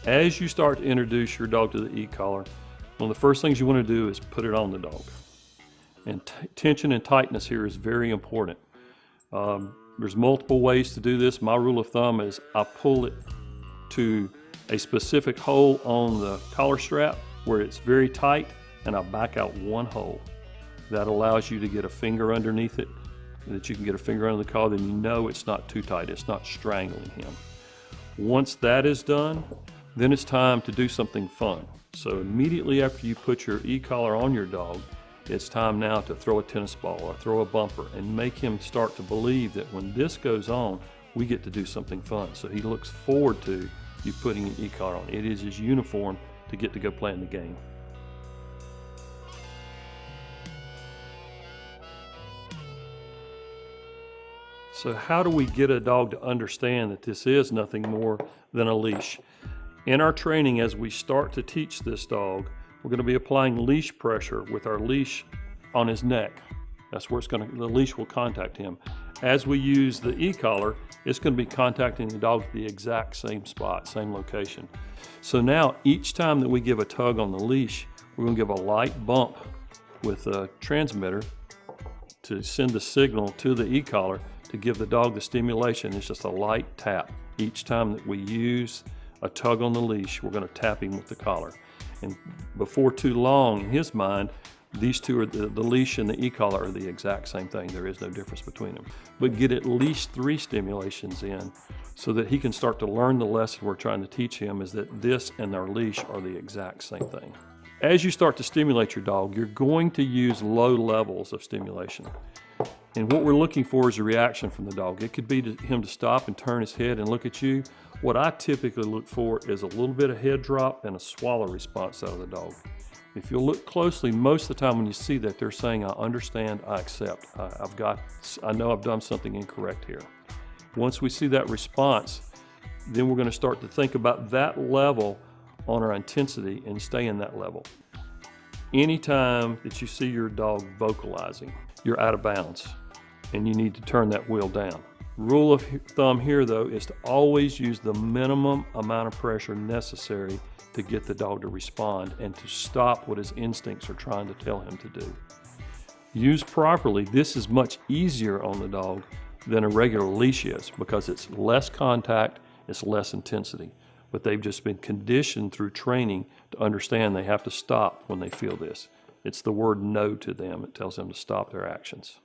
As you start to introduce your dog to the e-collar, one of the first things you want to do is put it on the dog. And tension and tightness here is very important. There's multiple ways to do this. My rule of thumb is I pull it to a specific hole on the collar strap where it's very tight, and I back out one hole. That allows you to get a finger underneath it, that you can get a finger under the collar, then you know it's not too tight, it's not strangling him. Once that is done, then it's time to do something fun. So immediately after you put your e-collar on your dog, it's time now to throw a tennis ball or throw a bumper and make him start to believe that when this goes on, we get to do something fun. So he looks forward to you putting an e-collar on. It is his uniform to get to go play in the game. So how do we get a dog to understand that this is nothing more than a leash? In our training, as we start to teach this dog, we're going to be applying leash pressure with our leash on his neck. That's where the leash will contact him. As we use the e-collar, it's going to be contacting the dog at the exact same spot, same location. So now each time that we give a tug on the leash, we're going to give a light bump with a transmitter to send the signal to the e-collar to give the dog the stimulation. It's just a light tap. Each time that we use a tug on the leash, we're going to tap him with the collar. And before too long, in his mind, these two are the leash and the e-collar are the exact same thing. There is no difference between them. But get at least 3 stimulations in so that he can start to learn the lesson we're trying to teach him, is that this and our leash are the exact same thing. As you start to stimulate your dog, you're going to use low levels of stimulation. And what we're looking for is a reaction from the dog. It could be him to stop and turn his head and look at you. What I typically look for is a little bit of head drop and a swallow response out of the dog. If you look closely, most of the time when you see that, they're saying, I understand, I accept, I know I've done something incorrect here. Once we see that response, then we're going to start to think about that level on our intensity and stay in that level. Anytime that you see your dog vocalizing, you're out of bounds and you need to turn that wheel down. Rule of thumb here, though, is to always use the minimum amount of pressure necessary to get the dog to respond and to stop what his instincts are trying to tell him to do. Used properly, this is much easier on the dog than a regular leash is because it's less contact, it's less intensity. But they've just been conditioned through training to understand they have to stop when they feel this. It's the word no to them. It tells them to stop their actions.